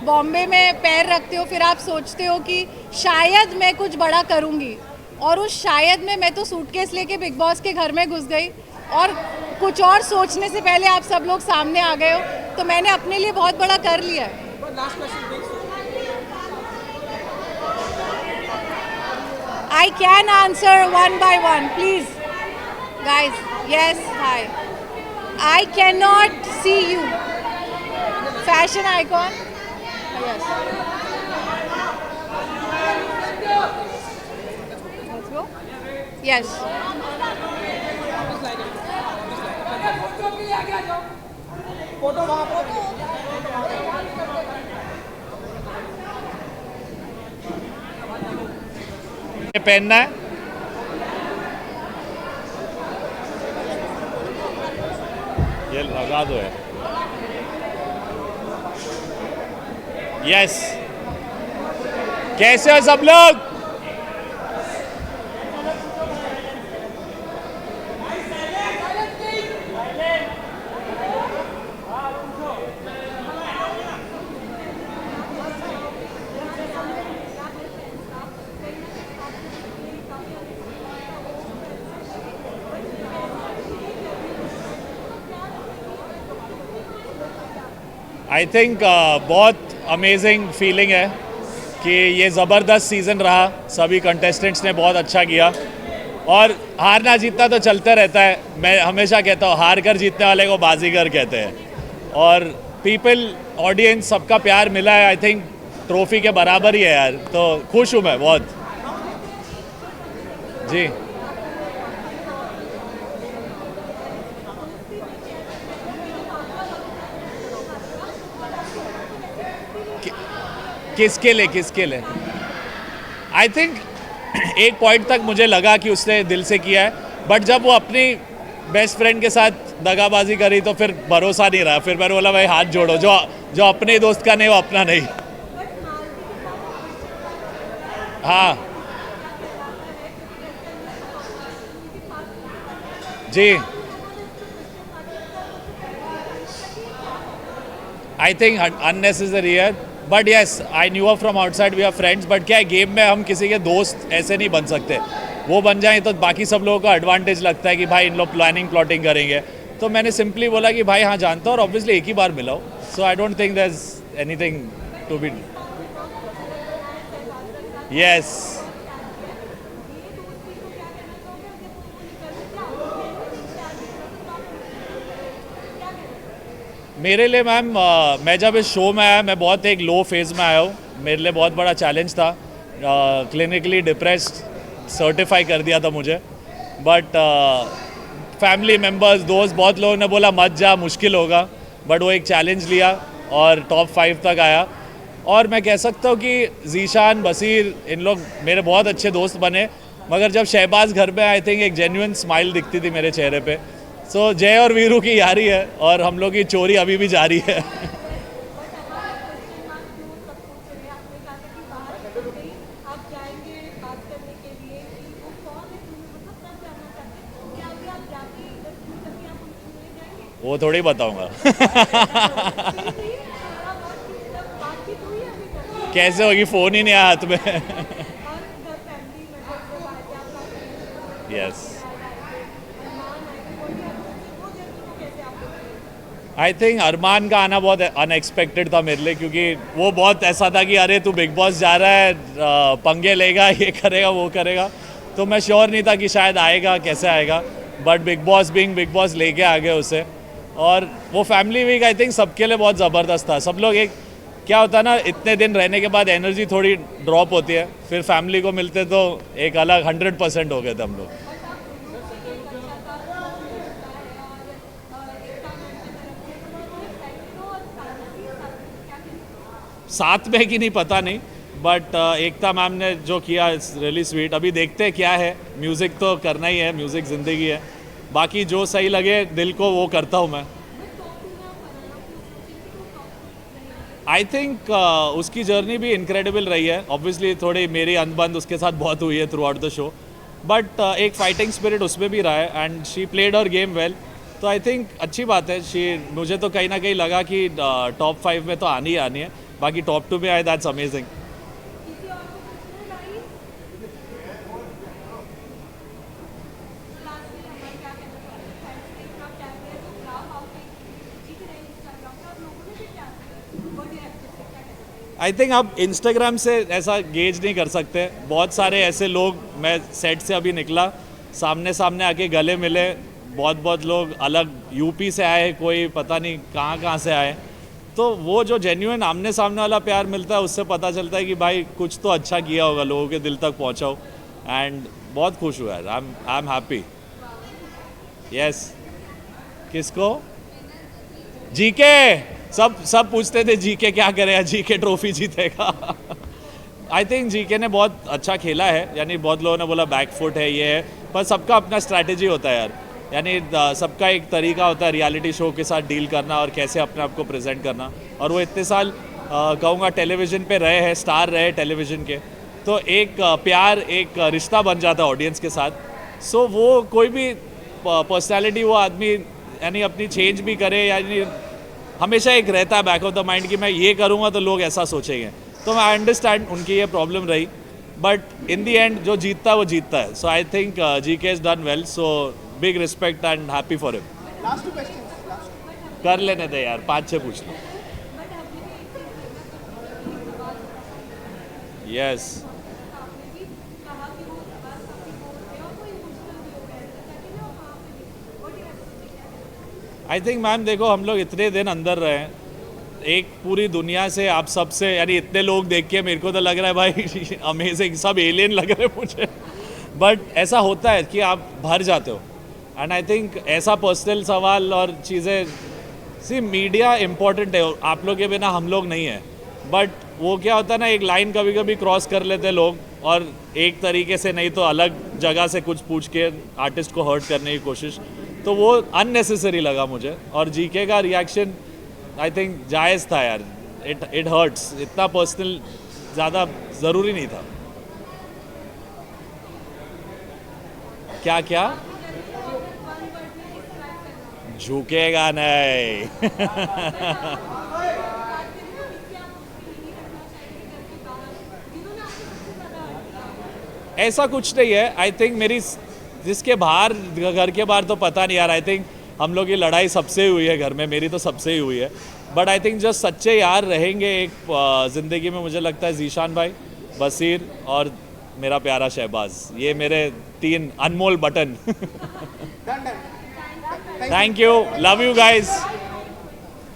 बॉम्बे में पैर रखते हो, फिर आप सोचते हो कि शायद मैं कुछ बड़ा करूंगी, और उस शायद में मैं तो सूटकेस लेके बिग बॉस के घर में घुस गई और कुछ और सोचने से पहले आप सब लोग सामने आ गए हो, तो मैंने अपने लिए बहुत बड़ा कर लिया है। I can answer one by one please guys. Yes, hi. I can not see you. Fashion icon. Yes. Let's go. Yes. ये पहनना है। ये लगा दो है। यस, कैसे हो सब लोग? आई थिंक बहुत अमेजिंग फीलिंग है कि ये ज़बरदस्त सीज़न रहा। सभी कंटेस्टेंट्स ने बहुत अच्छा किया, और हारना जीतना तो चलता रहता है। मैं हमेशा कहता हूँ हार कर जीतने वाले को बाजीगर कहते हैं, और पीपल ऑडियंस सबका प्यार मिला है। आई थिंक ट्रॉफी के बराबर ही है यार, तो खुश हूँ मैं बहुत। जी, किसके लिए? आई थिंक एक पॉइंट तक मुझे लगा कि उसने दिल से किया है, बट जब वो अपनी बेस्ट फ्रेंड के साथ दगाबाजी करी तो फिर भरोसा नहीं रहा। फिर मैंने बोला भाई हाथ जोड़ो, जो अपने दोस्त का नहीं वो अपना नहीं। हाँ जी, आई थिंक अननेसेसरी है, but yes I knew from outside, we are friends. But क्या है, गेम में हम किसी के दोस्त ऐसे नहीं बन सकते। वो बन जाए तो बाकी सब लोगों का एडवांटेज लगता है कि भाई इन लोग प्लानिंग प्लॉटिंग करेंगे, तो मैंने सिंपली बोला कि भाई हाँ जानता हूँ, और ऑब्वियसली एक ही बार मिला हो, so I don't think there is anything to be. Yes, मेरे लिए मैम मैं जब इस शो में आया, मैं बहुत एक लो फेज़ में आया हूँ, मेरे लिए बहुत बड़ा चैलेंज था, क्लिनिकली डिप्रेस्ड सर्टिफाई कर दिया था मुझे, बट फैमिली मेम्बर्स, दोस्त, बहुत लोगों ने बोला मत जा, मुश्किल होगा, बट वो एक चैलेंज लिया और टॉप 5 तक आया। और मैं कह सकता हूँ कि जीशान, बसीर, इन लोग मेरे बहुत अच्छे दोस्त बने, मगर जब शहबाज घर पे आई थिंक एक जेन्युइन स्माइल दिखती थी मेरे चेहरे पे। सो जय और वीरू की यारी है और हम लोग की चोरी अभी भी जारी है। वो थोड़ी बताऊंगा। कैसे होगी, फोन ही नहीं आया हाथ में। यस, आई थिंक अरमान का आना बहुत अनएक्सपेक्टेड था मेरे लिए, क्योंकि वो बहुत ऐसा था कि अरे तू बिग बॉस जा रहा है, पंगे लेगा, ये करेगा वो करेगा, तो मैं श्योर नहीं था कि शायद आएगा, कैसे आएगा, बट बिग बॉस बिंग बिग बॉस लेके आ गए उसे। और वो फैमिली वीक आई थिंक सबके लिए बहुत ज़बरदस्त था। सब लोग एक, क्या होता है ना, इतने दिन रहने के बाद एनर्जी थोड़ी ड्रॉप होती है, फिर फैमिली को मिलते तो एक अलग 100% हो गए थे हम लोग। साथ में कि नहीं पता नहीं, बट एकता मैम ने जो किया इट्स रियली स्वीट। अभी देखते हैं क्या है, म्यूज़िक तो करना ही है, म्यूज़िक ज़िंदगी है, बाकी जो सही लगे दिल को वो करता हूँ मैं। आई थिंक उसकी जर्नी भी इनक्रेडिबल रही है। ऑब्वियसली थोड़ी मेरी अनबन उसके साथ बहुत हुई है through out the show, but एक फाइटिंग स्पिरिट उसमें भी रहा है and she played her game well, तो आई थिंक अच्छी बात है। मुझे तो कहीं ना कहीं लगा कि टॉप 5 में तो आनी ही आनी है, बाकी टॉप 2 में आए, दैट्स अमेजिंग। आई थिंक आप इंस्टाग्राम से ऐसा गेज नहीं कर सकते। बहुत सारे ऐसे लोग, मैं सेट से अभी निकला, सामने सामने आके गले मिले, बहुत लोग अलग यूपी से आए, कोई पता नहीं कहाँ से आए, तो वो जो जेन्युइन आमने सामने वाला प्यार मिलता है उससे पता चलता है कि भाई कुछ तो अच्छा किया होगा, लोगों के दिल तक पहुँचा हो, एंड बहुत खुश हुआ है। I am happy. यस, किसको? जीके, सब पूछते थे जीके क्या करेगा, जीके ट्रॉफी जीतेगा। आई थिंक जीके ने बहुत अच्छा खेला है, यानी बहुत लोगों ने बोला बैक फुट है, ये है, पर सबका अपना स्ट्रैटेजी होता है यार, यानी सबका एक तरीका होता है रियलिटी शो के साथ डील करना और कैसे अपने आप को प्रेजेंट करना। और वो इतने साल कहूँगा टेलीविज़न पे रहे हैं, स्टार रहे टेलीविज़न के, तो एक प्यार, एक रिश्ता बन जाता है ऑडियंस के साथ। सो वो कोई भी पर्सनैलिटी वो आदमी यानी अपनी चेंज भी करे, यानी हमेशा एक रहता है बैक ऑफ द माइंड कि मैं ये करूँगा तो लोग ऐसा सोचेंगे, तो मैं अंडरस्टैंड उनकी ये प्रॉब्लम रही, बट इन दी एंड जो जीतता है वो जीतता है। So I think GK is done well, so big respect and happy for him. Last 2 questions कर लेने दे यार, 5-6 पूछ लो। यस, आई थिंक मैम देखो, हम लोग इतने दिन अंदर रहे हैं, एक पूरी दुनिया से, आप सबसे, यानी इतने लोग देख के मेरे को तो लग रहा है भाई अमेजिंग, सब एलियन लग रहे हैं मुझे, बट ऐसा होता है कि आप भर जाते हो। एंड आई थिंक ऐसा पर्सनल सवाल और चीज़ें, सी मीडिया इम्पॉर्टेंट है, आप लोग के बिना हम लोग नहीं है, बट वो क्या होता है ना, एक लाइन कभी कभी क्रॉस कर लेते हैं लोग, और एक तरीके से नहीं तो अलग जगह से कुछ पूछ के आर्टिस्ट को हर्ट करने की कोशिश, तो वो अननेसेसरी लगा मुझे। और जीके का रिएक्शन आई थिंक जायज़ था यार, इट हर्ट्स, इतना पर्सनल ज़्यादा ज़रूरी नहीं था। क्या क्या झुकेगा नहीं। ऐसा कुछ नहीं है। आई थिंक मेरी जिसके बाहर, घर के बाहर तो पता नहीं यार। आई थिंक हम लोग की लड़ाई सबसे हुई है घर में, मेरी तो सबसे ही हुई है, बट आई थिंक जो सच्चे यार रहेंगे एक ज़िंदगी में, मुझे लगता है जीशान भाई, बसीर और मेरा प्यारा शहबाज, ये मेरे 3 अनमोल button. Thank you, love you guys.